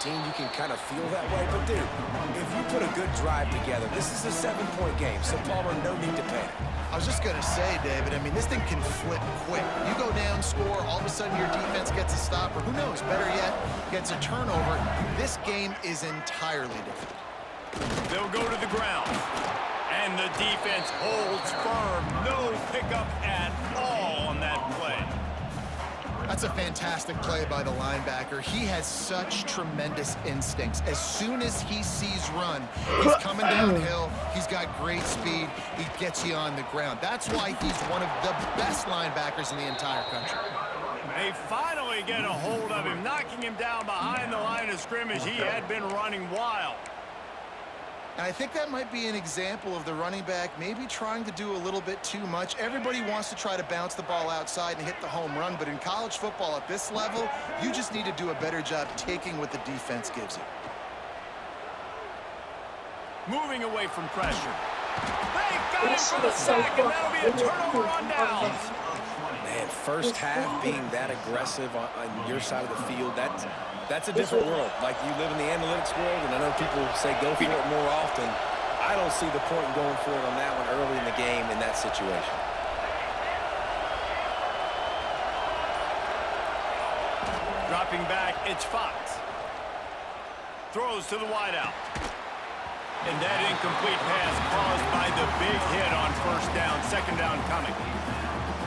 team, you can kind of feel that way. But, dude, if you put a good drive together, this is a 7-point game, so Palmer, no need to panic. I was just going to say, David, I mean, this thing can flip quick. You go down, score, all of a sudden your defense gets a stop, or who knows, better yet, gets a turnover. This game is entirely different. They'll go to the ground. And the defense holds firm. No pickup at all on that play. That's a fantastic play by the linebacker. He has such tremendous instincts. As soon as he sees run, he's coming downhill. He's got great speed. He gets you on the ground. That's why he's one of the best linebackers in the entire country. They finally get a hold of him, knocking him down behind the line of scrimmage. He had been running wild. And I think that might be an example of the running back maybe trying to do a little bit too much. Everybody wants to try to bounce the ball outside and hit the home run, but in college football at this level, you just need to do a better job taking what the defense gives you. Moving away from pressure. They got him for the sack, and that'll be a turnover on downs. Man, first half being that aggressive on your side of the field, that's a different world. Like, you live in the analytics world, and I know people say go for it more often. I don't see the point in going for it on that one early in the game in that situation. Dropping back, it's Fox. Throws to the wideout. And that incomplete pass caused by the big hit on first down. Second down coming.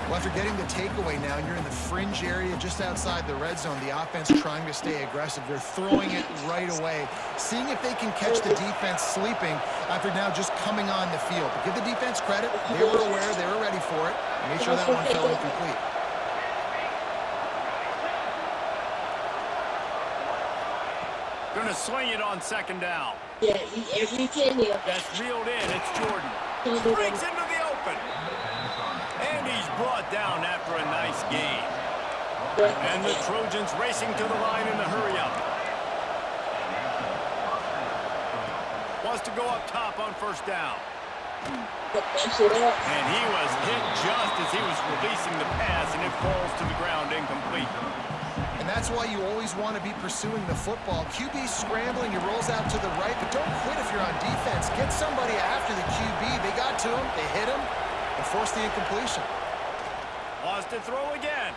Well, after getting the takeaway now, and you're in the fringe area just outside the red zone, the offense trying to stay aggressive. They're throwing it right away, seeing if they can catch the defense sleeping after now just coming on the field. But give the defense credit. They were aware. They were ready for it. Made sure that one fell incomplete. Going to swing it on second down. Yeah, every 10 years. That's reeled in. It's Jordan. Breaks into the open. And he's brought down after a nice gain. And the Trojans racing to the line in the hurry-up. Wants to go up top on first down. And he was hit just as he was releasing the pass, and it falls to the ground incomplete. And that's why you always want to be pursuing the football. QB's scrambling, he rolls out to the right, but don't quit if you're on defense. Get somebody after the QB. They got to him, they hit him, and forced the incompletion. Wants to throw again.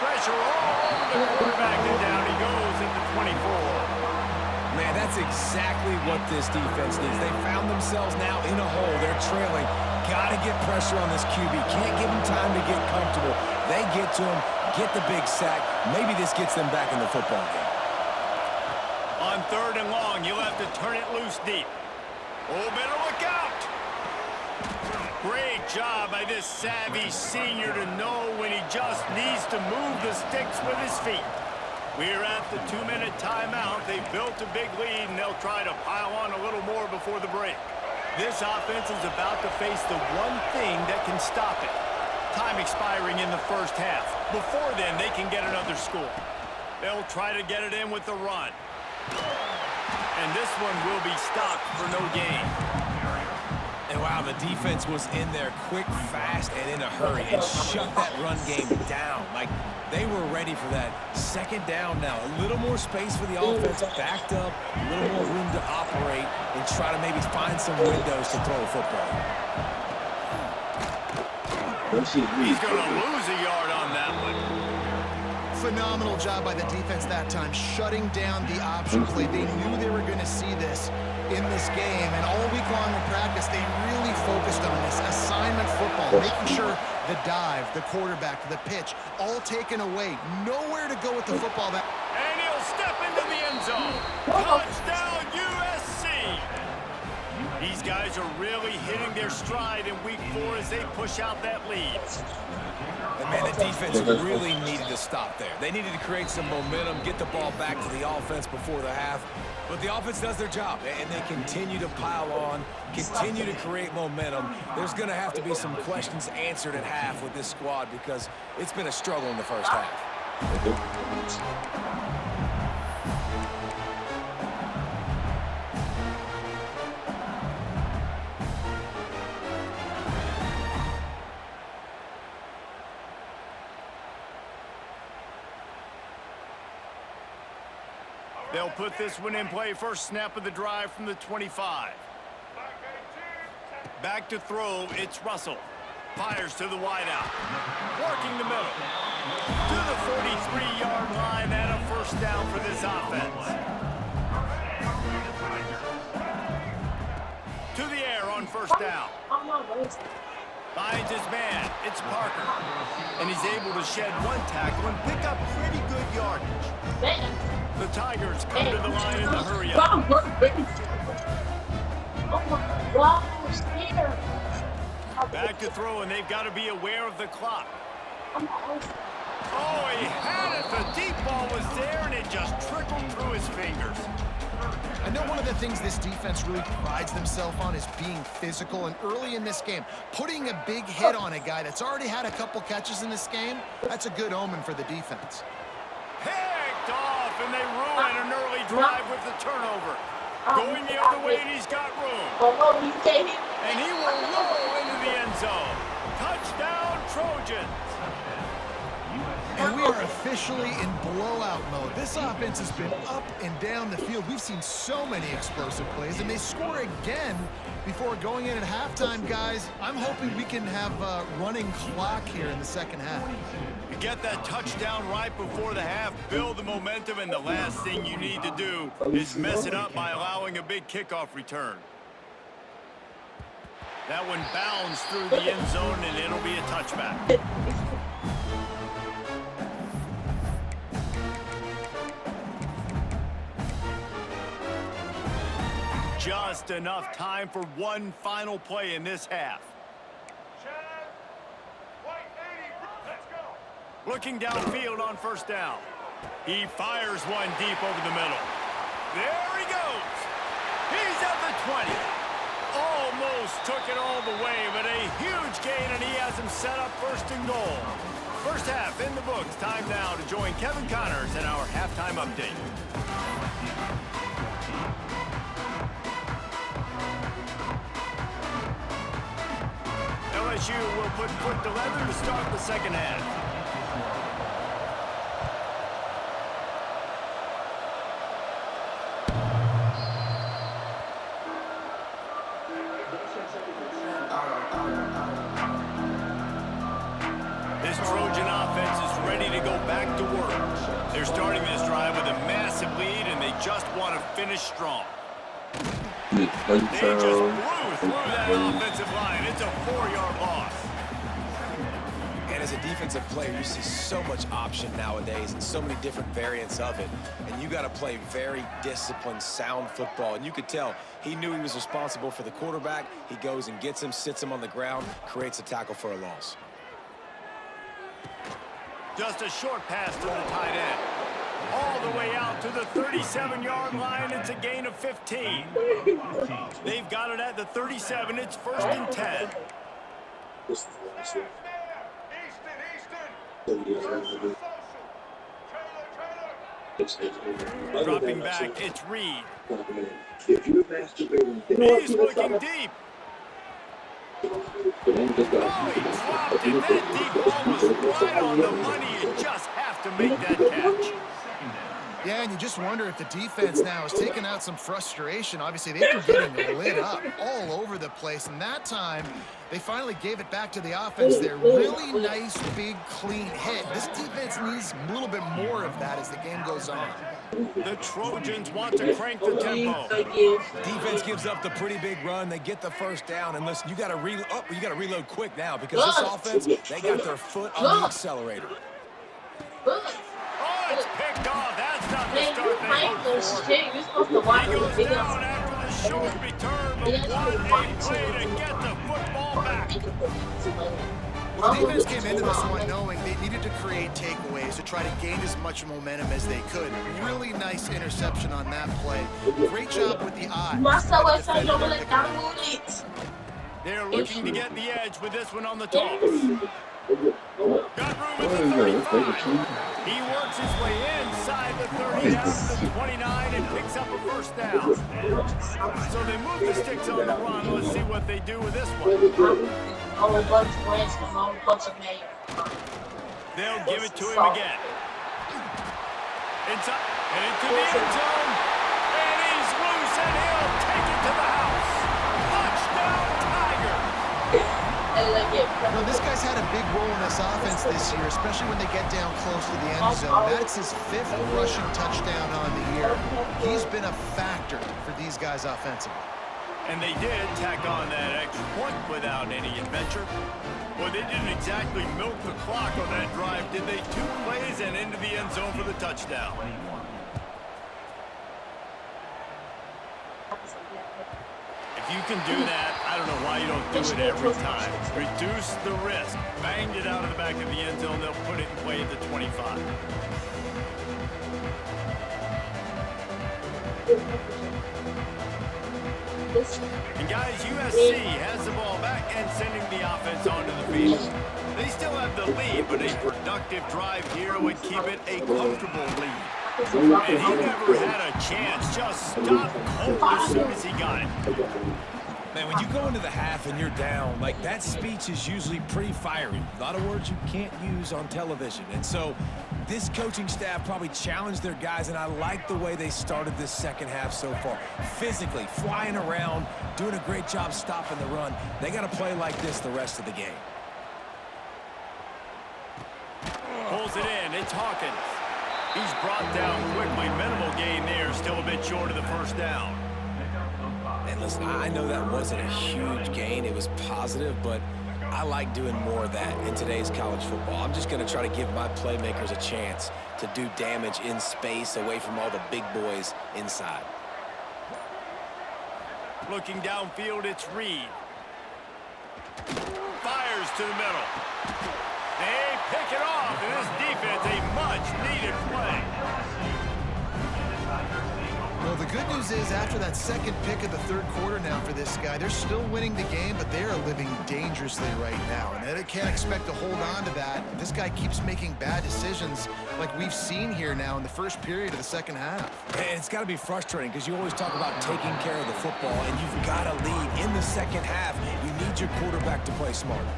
Pressure all over the quarterback, and down he goes at the 24. Man, that's exactly what this defense needs. They found themselves now in a hole. They're trailing. Got to get pressure on this QB. Can't give him time to get comfortable. They get to him, get the big sack. Maybe this gets them back in the football game. On third and long, you'll have to turn it loose deep. Oh, better look out. Great job by this savvy senior to know when he just needs to move the sticks with his feet. We're at the 2-minute timeout. They've built a big lead, and they'll try to pile on a little more before the break. This offense is about to face the one thing that can stop it. Time expiring in the first half. Before then, they can get another score. They'll try to get it in with the run. And this one will be stopped for no gain. And wow, the defense was in there quick, fast, and in a hurry and shut that run game down. Like, they were ready for that. Second down now. A little more space for the offense, backed up, a little more room to operate and try to maybe find some windows to throw a football. He's going to lose a yard on that one. Phenomenal job by the defense that time, shutting down the option play. They knew they were going to see this in this game, and all week long in practice, they really focused on this assignment football, making sure the dive, the quarterback, the pitch, all taken away. Nowhere to go with the football. And he'll step into the end zone. Touchdown, USC! These guys are really hitting their stride in week 4 as they push out that lead. And man, the defense really needed to stop there. They needed to create some momentum, get the ball back to the offense before the half. But the offense does their job, and they continue to pile on, continue to create momentum. There's going to have to be some questions answered at half with this squad because it's been a struggle in the first half. They'll put this one in play first snap of the drive from the 25. Back to throw, it's Russell. Fires to the wideout. Working the middle. To the 43-yard line and a first down for this offense. To the air on first down. Finds his man. It's Parker. And he's able to shed one tackle and pick up pretty good yardage. The Tigers come to the line in the hurry up. Back to throw, and they've got to be aware of the clock. Oh, he had it. The deep ball was there, and it just trickled through his fingers. I know one of the things this defense really prides themselves on is being physical, and early in this game, putting a big hit on a guy that's already had a couple catches in this game, that's a good omen for the defense. Picked off, and they ruin an early drive with the turnover. Going the other way, and he's got room. And he will roll into the end zone. Touchdown, Trojans. And we are officially in blowout mode. This offense has been up and down the field. We've seen so many explosive plays, and they score again before going in at halftime, guys. I'm hoping we can have a running clock here in the second half. You get that touchdown right before the half, build the momentum, and the last thing you need to do is mess it up by allowing a big kickoff return. That one bounds through the end zone, and it'll be a touchback. Just enough time for one final play in this half. Looking downfield on first down. He fires one deep over the middle. There he goes. He's at the 20. Almost took it all the way, but a huge gain, and he has him set up first and goal. First half in the books. Time now to join Kevin Connors in our halftime update. LSU will put foot to leather to start the second half. This Trojan offense is ready to go back to work. They're starting this drive with a massive lead, and they just want to finish strong. They just blew through that offensive line. It's a 4-yard loss. And as a defensive player, you see so much option nowadays and so many different variants of it. And you got to play very disciplined, sound football. And you could tell he knew he was responsible for the quarterback. He goes and gets him, sits him on the ground, creates a tackle for a loss. Just a short pass to the tight end. All the way out to the 37-yard line. It's a gain of 15. They've got it at the 37. It's first and 10. Dropping back, it's Reed. He's looking deep. Oh, he dropped it. That deep ball was right on the money. You just have to make that catch. Yeah, and you just wonder if the defense now is taking out some frustration. Obviously, they've been getting lit up all over the place, and that time, they finally gave it back to the offense there. Really nice, big, clean hit. This defense needs a little bit more of that as the game goes on. The Trojans want to crank the tempo. Defense gives up the pretty big run. They get the first down, and listen, you got to reload quick now because this offense, they got their foot on the accelerator. Oh, it's picked off. That's not the start they hoped for. He goes down after the short return, but what a play to get the football back. Well, the defense came into this one knowing they needed to create takeaways to try to gain as much momentum as they could. Really nice interception on that play. Great job with the eye. They're looking to get the edge with this one on the toss. Got room at the 35. He works his way inside the 30 down to the 29 and picks up a first down. So they move the sticks on the run. Let's see what they do with this one. They'll give it to him again. Inside. And into the end zone. And he's loose, and he'll take it to the house. Touchdown, Tiger. I like it. Well, this guy's had a big role in this offense this year, especially when they get down close to the end zone. That's his 5th rushing touchdown on the year. He's been a factor for these guys offensively. And they did tack on that extra point without any adventure. Well, they didn't exactly milk the clock on that drive, did they? 2 plays and into the end zone for the touchdown. If you can do that, I don't know why you don't do it every time. Reduce the risk. Banged it out of the back of the end zone. They'll put it in play at the 25. And guys, USC has the ball back and sending the offense onto the field. They still have the lead, but a productive drive here would keep it a comfortable lead. And he never had a chance. Just stopped cold as soon as he got it. Man, when you go into the half and you're down, like, that speech is usually pretty fiery. A lot of words you can't use on television. And so this coaching staff probably challenged their guys, and I like the way they started this second half so far. Physically, flying around, doing a great job stopping the run. They got to play like this the rest of the game. Pulls it in. It's Hawkins. He's brought down quickly. Minimal gain there. Still a bit short of the first down. And listen, I know that wasn't a huge gain. It was positive, but I like doing more of that in today's college football. I'm just going to try to give my playmakers a chance to do damage in space away from all the big boys inside. Looking downfield, it's Reed. Fires to the middle. They pick it off, and this defense, a much-needed play. Well, the good news is after that second pick of the 3rd quarter now for this guy, they're still winning the game, but they are living dangerously right now. And they can't expect to hold on to that. This guy keeps making bad decisions like we've seen here now in the first period of the second half. And it's got to be frustrating because you always talk about taking care of the football, and you've got to lead in the second half. You need your quarterback to play smarter.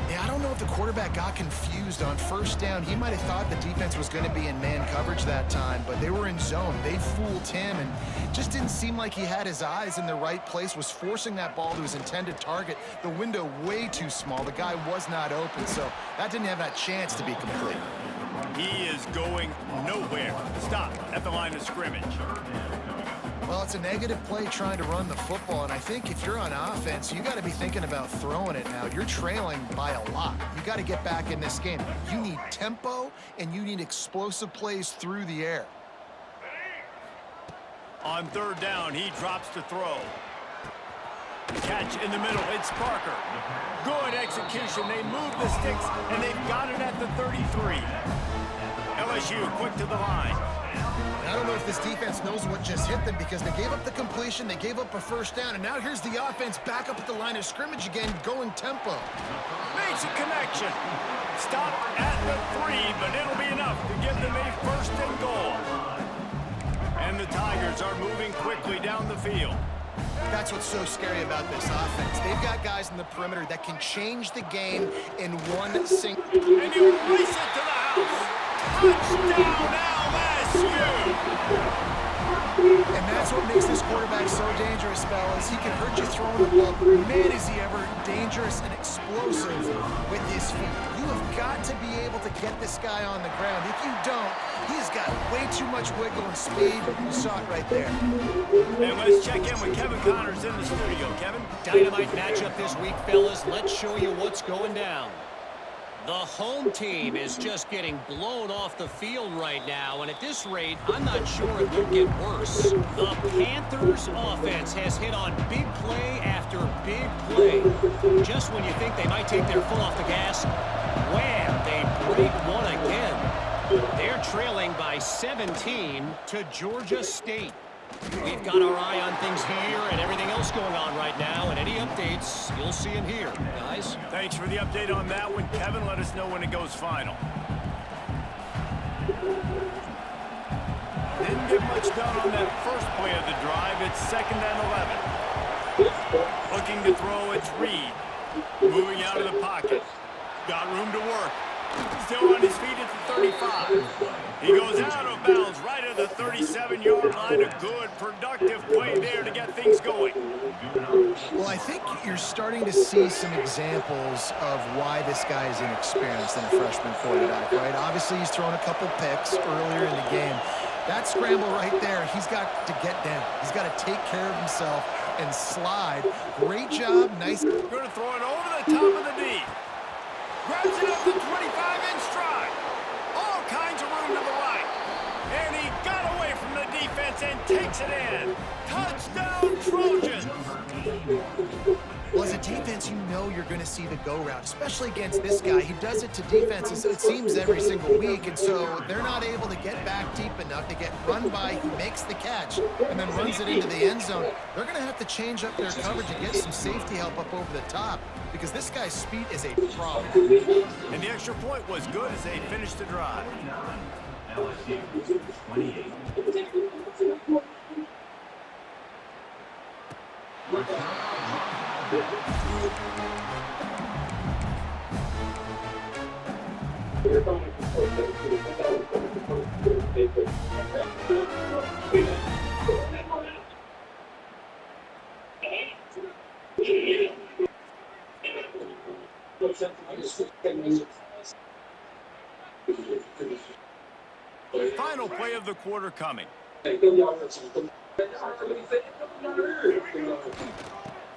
Yeah, I don't know if the quarterback got confused on first down. He might have thought the defense was going to be in man coverage that time, but they were in zone. They fooled him and just didn't seem like he had his eyes in the right place, was forcing that ball to his intended target. The window way too small. The guy was not open, so that didn't have that chance to be complete. He is going nowhere. Stop at the line of scrimmage. Well, it's a negative play trying to run the football, and I think if you're on offense, you got to be thinking about throwing it now. You're trailing by a lot. You got to get back in this game. You need tempo, and you need explosive plays through the air. On 3rd down, he drops to throw. Catch in the middle, it's Parker. Good execution. They move the sticks, and they've got it at the 33. LSU quick to the line. I don't know if this defense knows what just hit them because they gave up the completion, they gave up a first down, and now here's the offense back up at the line of scrimmage again, going tempo. Makes a connection. Stop at the 3, but it'll be enough to give them a 1st and goal. And the Tigers are moving quickly down the field. That's what's so scary about this offense. They've got guys in the perimeter that can change the game in one single... And you race it to the house. Touchdown, LSU! And that's what makes this quarterback so dangerous, fellas. He can hurt you throwing the ball, but man, is he ever dangerous and explosive with his feet. You have got to be able to get this guy on the ground. If you don't, he's got way too much wiggle and speed. You saw it right there. And let's check in with Kevin Connors in the studio. Kevin? Dynamite matchup this week, fellas. Let's show you what's going down. The home team is just getting blown off the field right now, and at this rate, I'm not sure it will get worse. The Panthers' offense has hit on big play after big play. Just when you think they might take their foot off the gas, wham, they break one again. They're trailing by 17 to Georgia State. We've got our eye on things here and everything else going on right now, and any updates, you'll see them here, guys. Thanks for the update on that one, Kevin. Let us know when it goes final. Didn't get much done on that first play of the drive. It's 2nd and 11. Looking to throw, it's Reed. Moving out of the pocket. Got room to work. Still on his feet at the 35. He goes out of bounds right at the 37-yard line. A good, productive play there to get things going. Well, I think you're starting to see some examples of why this guy is inexperienced in a freshman quarterback, right? Obviously, he's thrown a couple picks earlier in the game. That scramble right there, he's got to get down. He's got to take care of himself and slide. Great job. Nice. Going to throw it over the top of the knee. Grabs it up the 25-inch stride. All kinds of room to the right. And he got away from the defense and takes it in. Touchdown, Trojans. Well, as a defense, you know you're going to see the go route, especially against this guy. He does it to defenses, it seems, every single week, and so they're not able to get back deep enough to get run by. He makes the catch and then runs it into the end zone. They're going to have to change up their coverage and get some safety help up over the top because this guy's speed is a problem. And the extra point was good as they finished the drive. Final play of the quarter coming.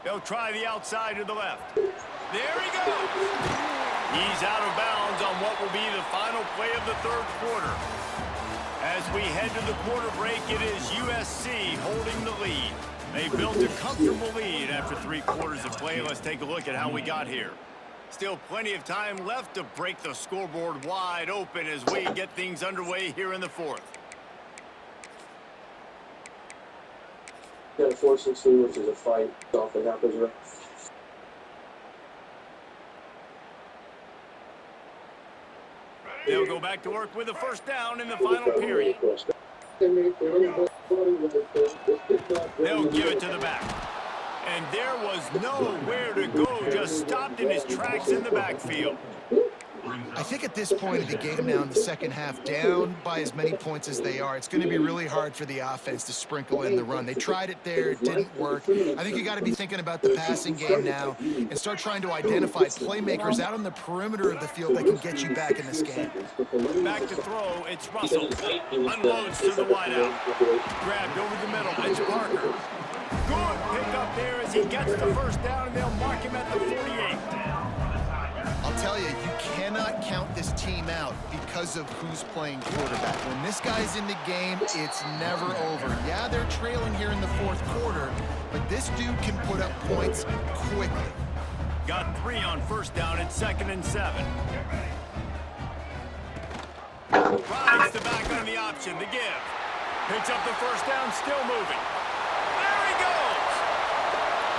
They'll try the outside to the left. There he goes. He's out of bounds on what will be the final play of the third quarter. As we head to the quarter break, it is USC holding the lead. They built a comfortable lead after 3 quarters of play. Let's take a look at how we got here. Still plenty of time left to break the scoreboard wide open as we get things underway here in the fourth. Yeah, 4-6-3, which is a fight. Often happens, right? They'll go back to work with a first down in the final period. They'll give it to the back. And there was nowhere to go, just stopped in his tracks in the backfield. I think at this point of the game now in the second half, down by as many points as they are, it's going to be really hard for the offense to sprinkle in the run. They tried it there. It didn't work. I think you got to be thinking about the passing game now and start trying to identify playmakers out on the perimeter of the field that can get you back in this game. Back to throw, it's Russell. Unloads to the wideout. Grabbed over the middle, it's Parker. Good pick up there as he gets the first down, and they'll mark him at the 48. I'll tell you, you cannot count this team out because of who's playing quarterback. When this guy's in the game, it's never over. Yeah, they're trailing here in the fourth quarter, but this dude can put up points quickly. Got 3 on first down at 2nd and 7. Rides the back on the option, the give. Picks up the first down, still moving. There he goes!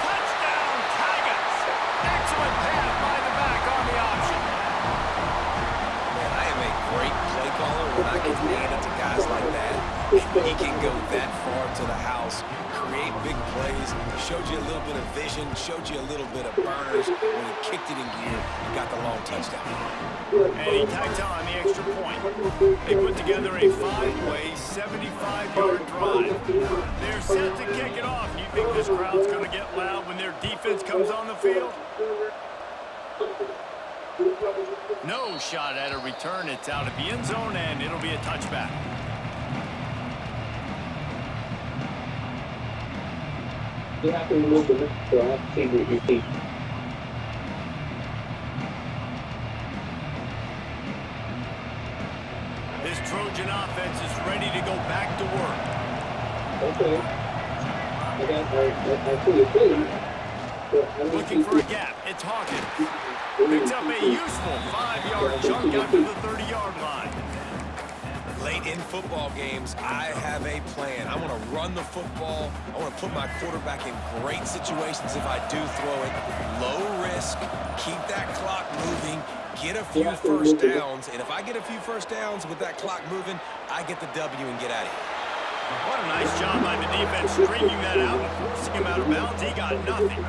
Touchdown, Tigers! Excellent pass by the back on the option. Man, I am a great play caller when I can hand it to guys like that. He can go that far to the house, create big plays, showed you a little bit of vision, showed you a little bit of burners when he kicked it in gear and got the long touchdown. And he tacked on the extra point. They put together a 5-play, 75-yard drive. They're set to kick it off. You think this crowd's going to get loud when their defense comes on the field? No shot at a return. It's out of the end zone, and it'll be a touchback. You have to remove the mix, so I have to see what you see. This Trojan offense is ready to go back to work. Okay. I see your thing. Looking for a gap. It's Hawkins. Picks up a useful 5-yard chunk out to the 30-yard line. Late in football games, I have a plan. I want to run the football. I want to put my quarterback in great situations if I do throw it. Low risk, keep that clock moving, get a few first downs. And if I get a few first downs with that clock moving, I get the W and get out of here. What a nice job by the defense stringing that out and forcing him out of bounds. He got nothing.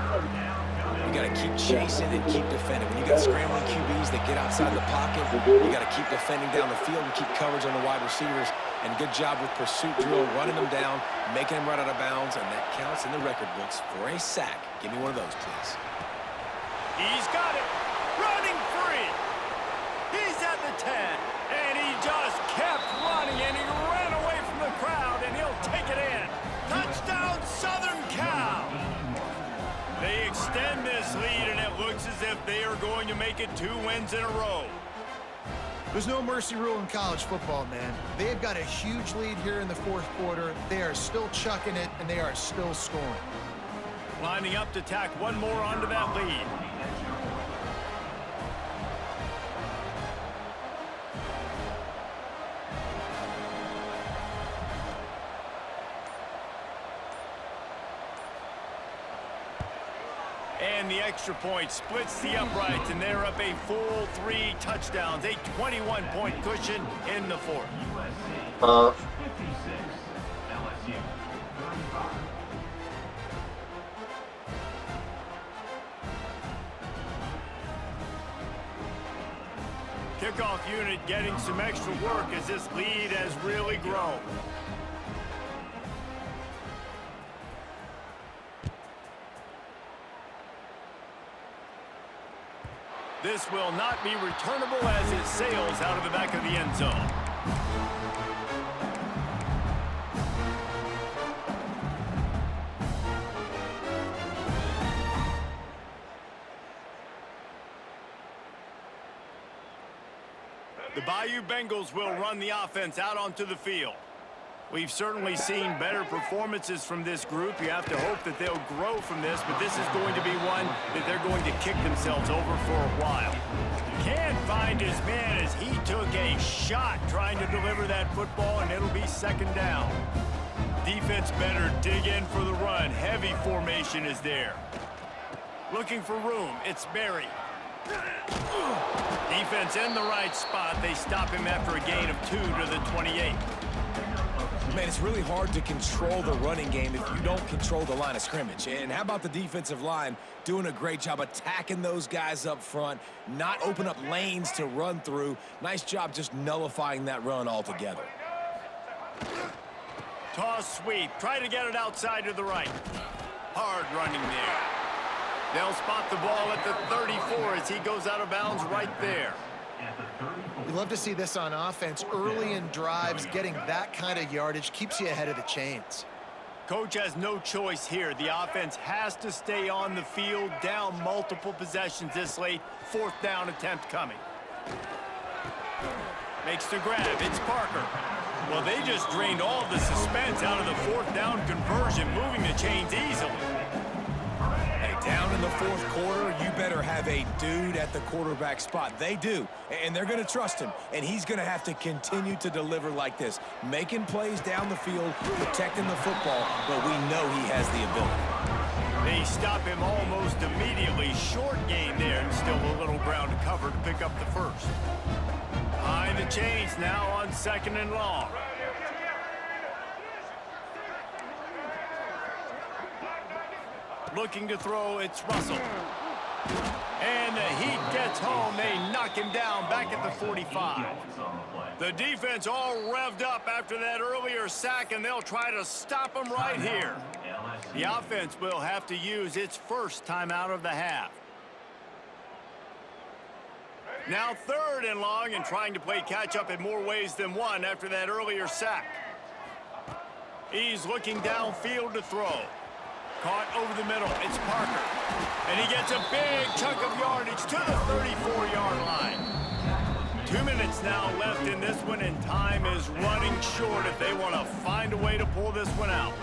You got to keep chasing and keep defending. When you got scrambling QBs that get outside the pocket, you got to keep defending down the field and keep coverage on the wide receivers. And good job with pursuit drill, running them down, making them run out of bounds, and that counts in the record books for a sack. Give me one of those, please. He's got it. Running free. He's at the 10. And he just kept running, and he ran away from the crowd, and he'll take it in. Touchdown, Southern Cal. They extend this lead, and it looks as if they are going to make it 2 wins in a row. There's no mercy rule in college football, man. They've got a huge lead here in the fourth quarter. They are still chucking it, and they are still scoring. Lining up to tack one more onto that lead. And the extra point splits the uprights, and they're up a full 3 touchdowns, a 21-point cushion in the fourth. Kickoff unit getting some extra work as this lead has really grown. This will not be returnable as it sails out of the back of the end zone. The Bayou Bengals will run the offense out onto the field. We've certainly seen better performances from this group. You have to hope that they'll grow from this, but this is going to be one that they're going to kick themselves over for a while. Can't find his man as he took a shot trying to deliver that football, and it'll be second down. Defense better dig in for the run. Heavy formation is there. Looking for room. It's Berry. Defense in the right spot. They stop him after a gain of 2 to the 28. Man, it's really hard to control the running game if you don't control the line of scrimmage. And how about the defensive line doing a great job attacking those guys up front, not open up lanes to run through. Nice job just nullifying that run altogether. Toss sweep. Try to get it outside to the right. Hard running there. They'll spot the ball at the 34 as he goes out of bounds right there. We love to see this on offense. Early in drives, getting that kind of yardage keeps you ahead of the chains. Coach has no choice here. The offense has to stay on the field, down multiple possessions this late. 4th down attempt coming. Makes the grab. It's Parker. Well, they just drained all the suspense out of the 4th down conversion, moving the chains easily. Down in the 4th quarter, you better have a dude at the quarterback spot. They do, and they're going to trust him, and he's going to have to continue to deliver like this, making plays down the field, protecting the football, but we know he has the ability. They stop him almost immediately. Short gain there, and still a little ground to cover to pick up the first. Behind the chains now on 2nd and long. Looking to throw, it's Russell. And the heat gets home. They knock him down back at the 45. The defense all revved up after that earlier sack, and they'll try to stop him right here. The offense will have to use its first timeout of the half. Now 3rd and long, and trying to play catch-up in more ways than one after that earlier sack. He's looking downfield to throw. Caught over the middle. It's Parker. And he gets a big chunk of yardage to the 34-yard line. 2 minutes now left in this one, and time is running short if they want to find a way to pull this one out.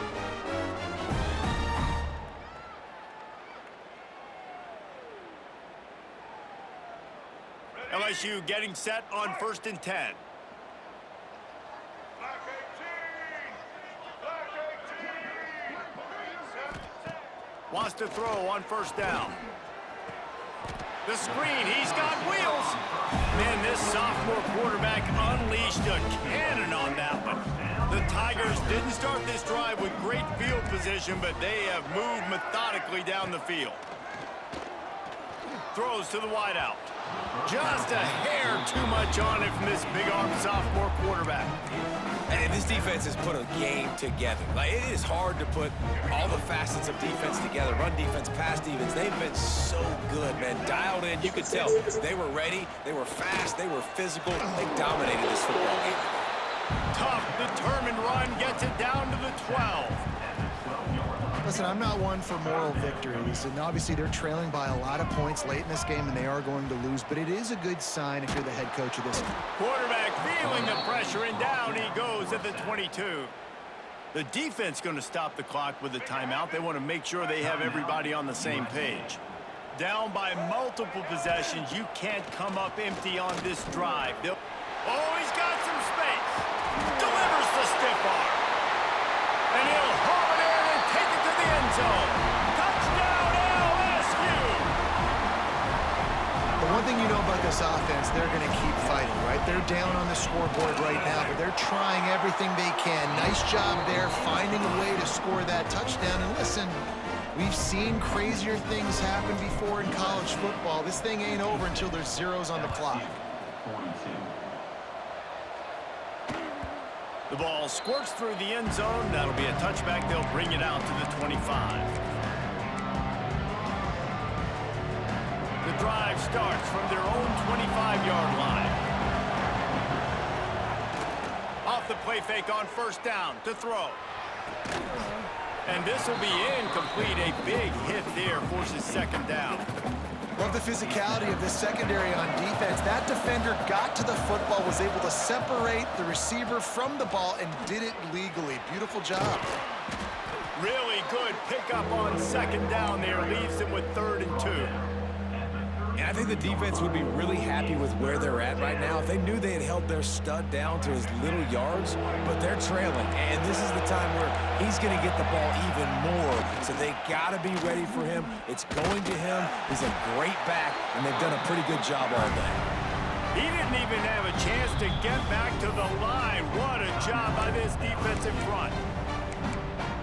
LSU getting set on 1st and 10. Wants to throw on 1st down. The screen, he's got wheels. Man, this sophomore quarterback unleashed a cannon on that one. The Tigers didn't start this drive with great field position, but they have moved methodically down the field. throws to the wideout. Just a hair too much on it from this big-arm sophomore quarterback. And this defense has put a game together. Like, it is hard to put all the facets of defense together. Run defense, pass defense. They've been so good, man. Dialed in. You could tell they were ready. They were fast. They were physical. They dominated this football game. Tough, determined run gets it down to the 12. Listen, I'm not one for moral victories, and obviously they're trailing by a lot of points late in this game, and they are going to lose, but it is a good sign if you're the head coach of this. Quarterback feeling the pressure, and down he goes at the 22. The defense going to stop the clock with a timeout. They want to make sure they have everybody on the same page. Down by multiple possessions, you can't come up empty on this drive. Oh, he's got some space. Delivers the stiff arm. And he'll haul it in and take it to the end zone. Touchdown, LSU! The one thing you know about this offense, they're going to keep fighting, right? They're down on the scoreboard right now, but they're trying everything they can. Nice job there, finding a way to score that touchdown. And listen, we've seen crazier things happen before in college football. This thing ain't over until there's zeros on the clock. The ball squirts through the end zone. That'll be a touchback. They'll bring it out to the 25. The drive starts from their own 25-yard line. Off the play fake on first down to throw. And this will be incomplete. A big hit there forces second down. Love the physicality of this secondary on defense. That defender got to the football, was able to separate the receiver from the ball, and did it legally. Beautiful job. Really good pickup on second down there. Leaves them with 3rd and 2. And I think the defense would be really happy with where they're at right now if they knew they had held their stud down to his little yards, but they're trailing. And this is the time where he's going to get the ball even more. So they got to be ready for him. It's going to him. He's a great back, and they've done a pretty good job all day. He didn't even have a chance to get back to the line. What a job by this defensive front.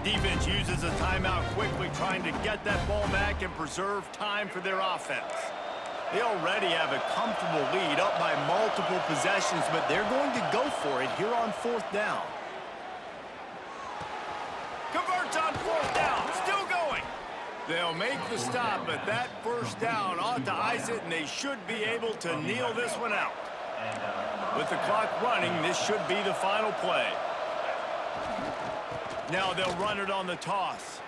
Defense uses a timeout quickly, trying to get that ball back and preserve time for their offense. They already have a comfortable lead, up by multiple possessions, but they're going to go for it here on 4th down. Converts on 4th down, still going. They'll make the stop, but that first down ought to ice it, and they should be able to kneel this one out. With the clock running, this should be the final play. Now they'll run it on the toss.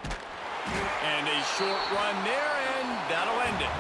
And a short run there, and that'll end it.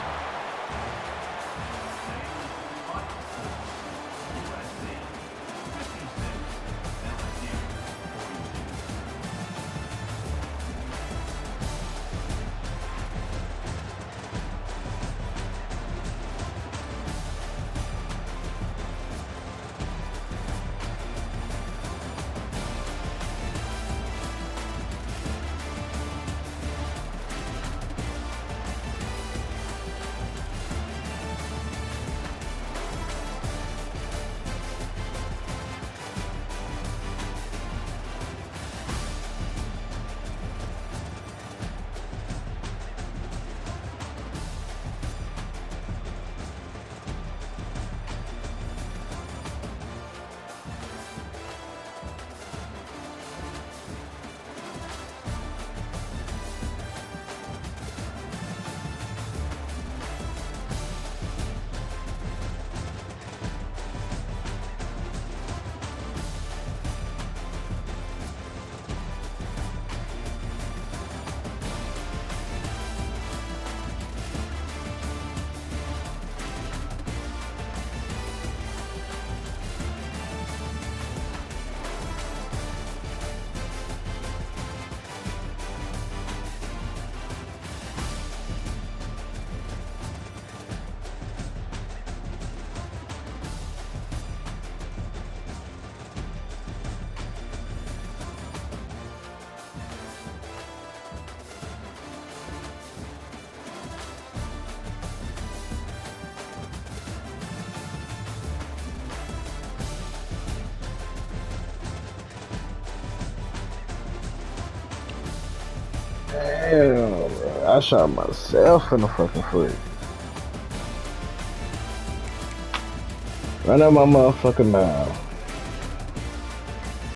Damn, bro. I shot myself in the fucking foot. Run out my motherfucking mouth.